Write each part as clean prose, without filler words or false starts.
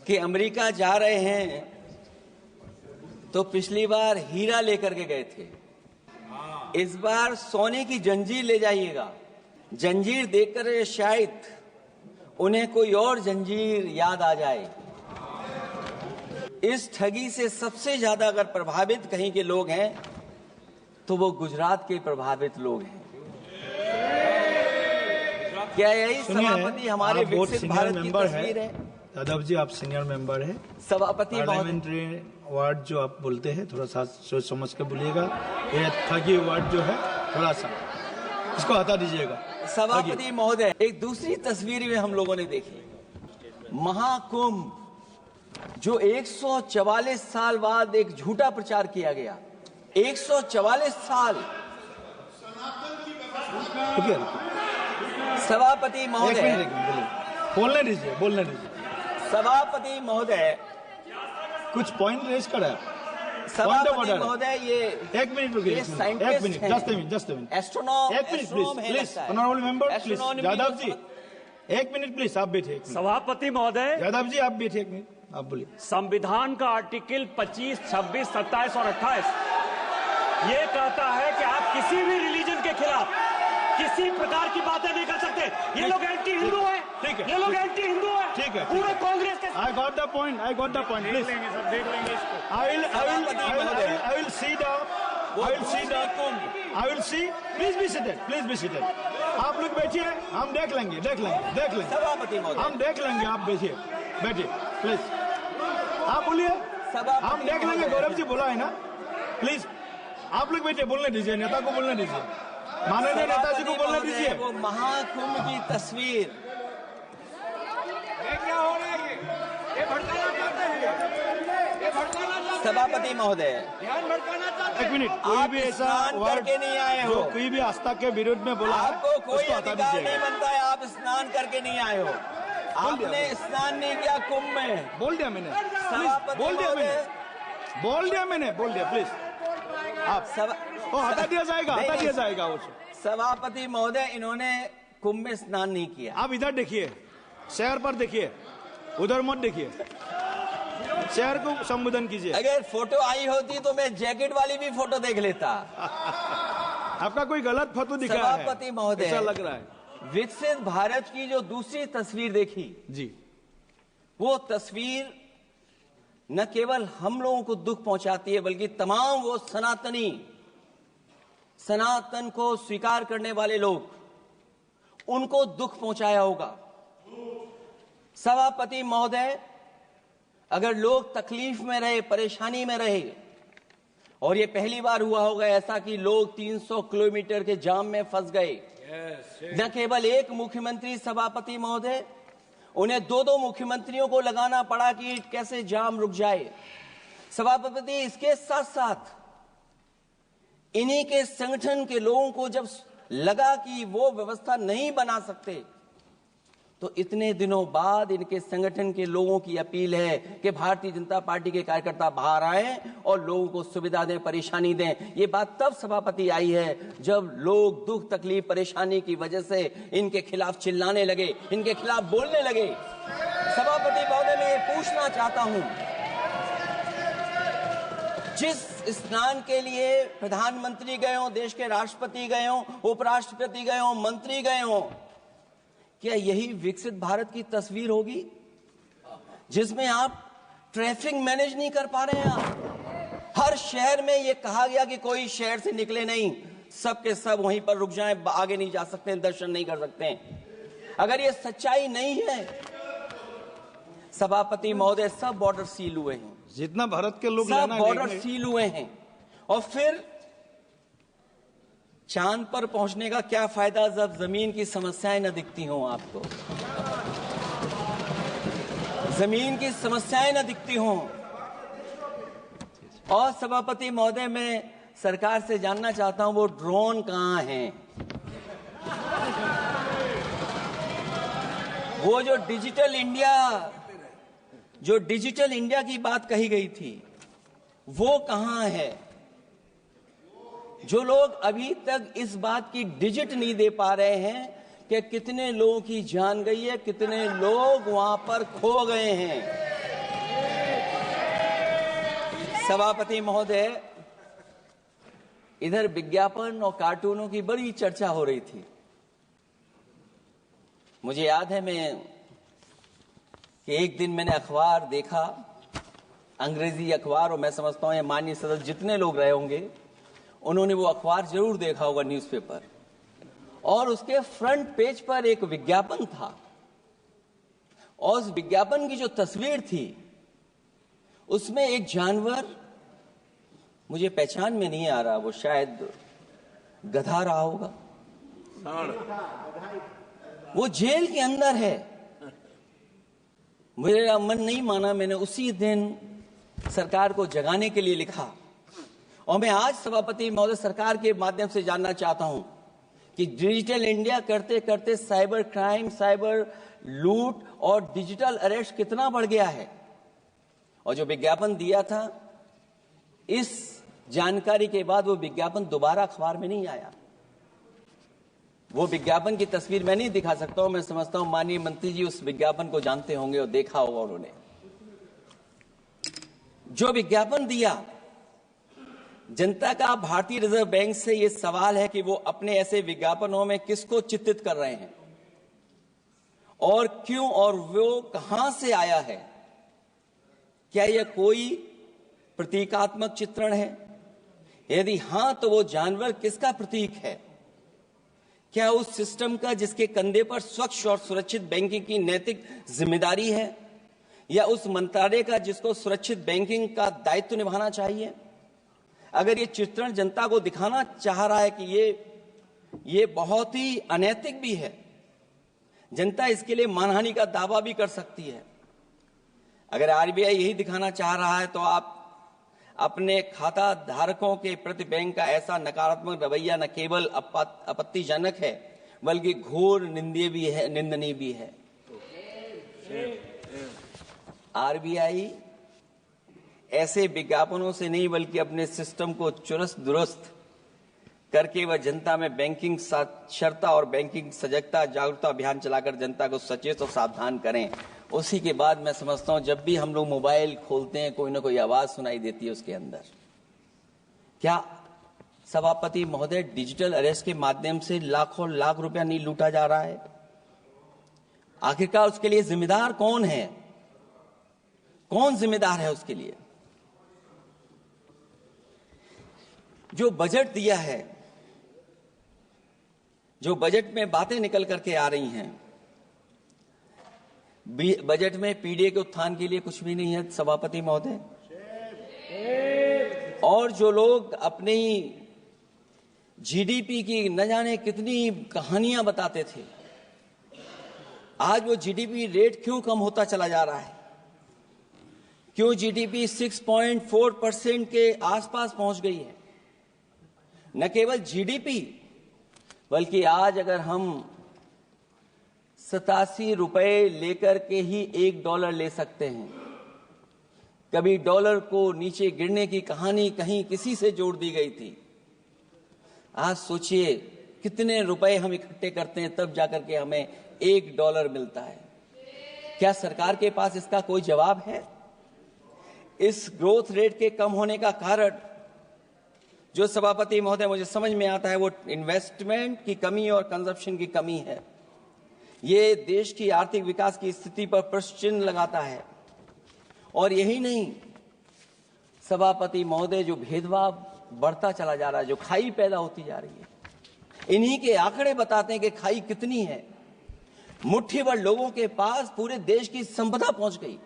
कि अमेरिका जा रहे हैं तो पिछली बार हीरा लेकर के गए थे, इस बार सोने की जंजीर ले जाइएगा। जंजीर देखकर शायद उन्हें कोई और जंजीर याद आ जाए। इस ठगी से सबसे ज्यादा अगर प्रभावित कहीं के लोग हैं तो वो गुजरात के प्रभावित लोग हैं। क्या यही सभापति हमारे विकसित भारत की तस्वीर है? यादव जी, आप सीनियर मेंबर हैं। सभापति पार्लियामेंट्री वर्ड जो आप बोलते हैं थोड़ा सा सोच समझ के बोलिएगा। ये ठगी वर्ड जो है थोड़ा सा इसको हटा दीजिएगा। सभापति महोदय, एक दूसरी तस्वीर में हम लोगों ने देखी, महाकुंभ जो 144 साल बाद एक झूठा प्रचार किया गया। 144 साल। सभापति महोदय, बोलने दीजिए। सभापति महोदय, कुछ पॉइंट रेज करा। सभापति महोदय, ये एक मिनट रुकिए, जस्ट ए मिनट, एस्ट्रोनॉम, एक मिनट please, honourable member please, Yadav ji एक मिनट प्लीज, आप बैठिए। सभापति महोदय, यादव जी आप बैठिए, एक मिनट, आप बोलिए। संविधान का आर्टिकल 25, 26, 27 और 28 ये कहता है कि आप किसी भी रिलीजन के खिलाफ किसी प्रकार की बातें नहीं कर सकते। ये लोग एंटी हिंदू है, ठीक है, ये लोग एंटी हिंदू है, ठीक है, पूरे कांग्रेस के। I got the point, देख लेंगे सब, देख लेंगे इसको। I will see, please be seated, आप लोग बैठिए, हम देख लेंगे। सभापति महोदय, हम देख लेंगे, आप बैठिए प्लीज, आप बोलिए, हम देख लेंगे। गौरव जी बोला है ना, प्लीज आप लोग बैठिए, बोलने दीजिए, नेता को बोलने दीजिए, माननीय नेताजी को बोलने दीजिए। वो महाकुंभ की तस्वीर, क्या हो रहा है? ये भड़काना चाहते हैं, ये भड़काना चाहते हैं। सभापति महोदय, ध्यान भड़काना चाहते हैं। एक मिनट, कोई भी ऐसा करके नहीं आए हो, कोई भी आस्था के विरुद्ध में बोला, आपको कोई अधिकार नहीं बनता है। आप स्नान करके नहीं आए हो, आपने स्नान नहीं किया कुंभ में। बोल दिया मैंने, बोल दिया प्लीज, आप हटा दिया जाएगा उसे। सभापति महोदय, इन्होंने कुंभ में स्नान नहीं किया। आप इधर देखिए, शहर पर देखिए, उधर मत देखिए, शहर को संबोधन कीजिए। अगर फोटो आई होती तो मैं जैकेट वाली भी फोटो देख लेता। आपका कोई गलत फोटो दिखा है, सभापति महोदय, ऐसा लग रहा है। विकसित भारत की जो दूसरी तस्वीर देखी जी, वो तस्वीर न केवल हम लोगों को दुख पहुंचाती है, बल्कि तमाम वो सनातन को स्वीकार करने वाले लोग, उनको दुख पहुंचाया होगा। सभापति महोदय, अगर लोग तकलीफ में रहे, परेशानी में रहे, और ये पहली बार हुआ होगा ऐसा कि लोग 300 किलोमीटर के जाम में फंस गए। न केवल एक मुख्यमंत्री, सभापति महोदय, उन्हें दो मुख्यमंत्रियों को लगाना पड़ा कि कैसे जाम रुक जाए। सभापति, इसके साथ साथ इन्हीं के संगठन के लोगों को जब लगा कि वो व्यवस्था नहीं बना सकते, तो इतने दिनों बाद इनके संगठन के लोगों की अपील है कि भारतीय जनता पार्टी के कार्यकर्ता बाहर आए और लोगों को सुविधा दें, परेशानी दें। ये बात तब सभापति आई है जब लोग दुख, तकलीफ, परेशानी की वजह से इनके खिलाफ चिल्लाने लगे, इनके खिलाफ बोलने लगे। सभापति महोदय, मैं ये पूछना चाहता हूं, जिस स्नान के लिए प्रधानमंत्री गए हो, देश के राष्ट्रपति गए हो, उपराष्ट्रपति गए हो, मंत्री गए हो, क्या यही विकसित भारत की तस्वीर होगी जिसमें आप ट्रैफिक मैनेज नहीं कर पा रहे हैं? आप हर शहर में ये कहा गया कि कोई शहर से निकले नहीं, सबके सब वहीं पर रुक जाएं, आगे नहीं जा सकते, दर्शन नहीं कर सकते। अगर ये सच्चाई नहीं है सभापति महोदय, सब बॉर्डर सील हुए हैं, जितना भारत के लोग सब बॉर्डर सील हुए हैं, और फिर चांद पर पहुंचने का क्या फायदा जब जमीन की समस्याएं न दिखती हों आपको, जमीन की समस्याएं न दिखती हों। और सभापति महोदय, मैं सरकार से जानना चाहता हूं वो ड्रोन कहां हैं? वो जो डिजिटल इंडिया की बात कही गई थी, वो कहां है? जो लोग अभी तक इस बात की डिजिट नहीं दे पा रहे हैं कि कितने लोगों की जान गई है, कितने लोग वहां पर खो गए हैं। सभापति महोदय, इधर विज्ञापन और कार्टूनों की बड़ी चर्चा हो रही थी। मुझे याद है कि एक दिन मैंने अखबार देखा, अंग्रेजी अखबार, और मैं समझता हूं ये माननीय सदस्य जितने लोग रहे होंगे उन्होंने वो अखबार जरूर देखा होगा, न्यूज़पेपर, और उसके फ्रंट पेज पर एक विज्ञापन था और उस विज्ञापन की जो तस्वीर थी उसमें एक जानवर, मुझे पहचान में नहीं आ रहा, वो शायद गधा रहा होगा, वो जेल के अंदर है। मेरा मन नहीं माना, मैंने उसी दिन सरकार को जगाने के लिए लिखा और मैं आज सभापति महोदय सरकार के माध्यम से जानना चाहता हूं कि डिजिटल इंडिया करते करते साइबर क्राइम, साइबर लूट और डिजिटल अरेस्ट कितना बढ़ गया है। और जो विज्ञापन दिया था, इस जानकारी के बाद वो विज्ञापन दोबारा अखबार में नहीं आया। वो विज्ञापन की तस्वीर मैं नहीं दिखा सकता हूं, मैं समझता हूं माननीय मंत्री जी उस विज्ञापन को जानते होंगे और देखा होगा उन्होंने। जो विज्ञापन दिया, जनता का भारतीय रिजर्व बैंक से यह सवाल है कि वो अपने ऐसे विज्ञापनों में किसको चित्रित कर रहे हैं और क्यों, और वो कहां से आया है। क्या यह कोई प्रतीकात्मक चित्रण है? यदि हां, तो वो जानवर किसका प्रतीक है? क्या उस सिस्टम का जिसके कंधे पर स्वच्छ और सुरक्षित बैंकिंग की नैतिक जिम्मेदारी है, या उस मंत्रालय का जिसको सुरक्षित बैंकिंग का दायित्व निभाना चाहिए? अगर ये चित्रण जनता को दिखाना चाह रहा है कि ये बहुत ही अनैतिक भी है, जनता इसके लिए मानहानि का दावा भी कर सकती है। अगर आरबीआई यही दिखाना चाह रहा है तो आप अपने खाता धारकों के प्रति बैंक का ऐसा नकारात्मक रवैया न केवल आपत्तिजनक है बल्कि घोर निंदनीय भी है। आरबीआई ऐसे विज्ञापनों से नहीं बल्कि अपने सिस्टम को चुस्त दुरुस्त करके वह जनता में बैंकिंग साक्षरता और बैंकिंग सजगता जागरूकता अभियान चलाकर जनता को सचेत और सावधान करें। उसी के बाद मैं समझता हूं जब भी हम लोग मोबाइल खोलते हैं कोई ना कोई आवाज सुनाई देती है उसके अंदर। क्या सभापति महोदय, डिजिटल अरेस्ट के माध्यम से लाखों लाख रुपया नहीं लूटा जा रहा है? आखिरकार उसके लिए जिम्मेदार कौन है? कौन जिम्मेदार है उसके लिए? जो बजट दिया है, जो बजट में बातें निकल करके आ रही हैं, बजट में पीडीए के उत्थान के लिए कुछ भी नहीं है सभापति महोदय। और जो लोग अपनी जीडीपी की न जाने कितनी कहानियां बताते थे, आज वो जीडीपी रेट क्यों कम होता चला जा रहा है? क्यों जीडीपी 6.4% के आसपास पहुंच गई है? न केवल जीडीपी बल्कि आज अगर हम 87 रुपए लेकर के ही $1 ले सकते हैं। कभी डॉलर को नीचे गिरने की कहानी कहीं किसी से जोड़ दी गई थी। आज सोचिए कितने रुपए हम इकट्ठे करते हैं तब जाकर के हमें $1 मिलता है। क्या सरकार के पास इसका कोई जवाब है? इस ग्रोथ रेट के कम होने का कारण जो सभापति महोदय मुझे समझ में आता है वो इन्वेस्टमेंट की कमी और कंजप्शन की कमी है। ये देश की आर्थिक विकास की स्थिति पर प्रश्न चिन्ह लगाता है। और यही नहीं सभापति महोदय, जो भेदभाव बढ़ता चला जा रहा है, जो खाई पैदा होती जा रही है, इन्हीं के आंकड़े बताते हैं कि खाई कितनी है। मुट्ठी भर लोगों के पास पूरे देश की संपदा पहुंच गई।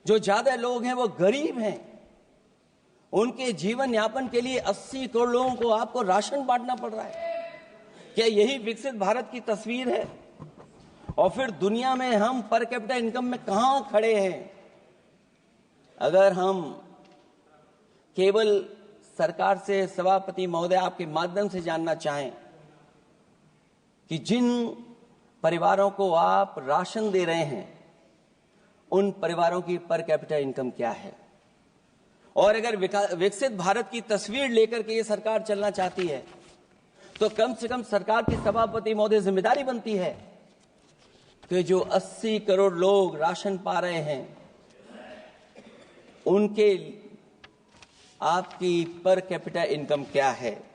जो ज्यादा लोग हैं वो गरीब हैं। उनके जीवन यापन के लिए 80 करोड़ लोगों को आपको राशन बांटना पड़ रहा है। क्या यही विकसित भारत की तस्वीर है? और फिर दुनिया में हम पर कैपिटा इनकम में कहां खड़े हैं? अगर हम केवल सरकार से सभापति महोदय आपके माध्यम से जानना चाहें कि जिन परिवारों को आप राशन दे रहे हैं उन परिवारों की पर कैपिटा इनकम क्या है? और अगर विकसित भारत की तस्वीर लेकर के ये सरकार चलना चाहती है तो कम से कम सरकार की सभापति महोदय जिम्मेदारी बनती है कि जो 80 करोड़ लोग राशन पा रहे हैं उनके आपकी पर कैपिटा इनकम क्या है?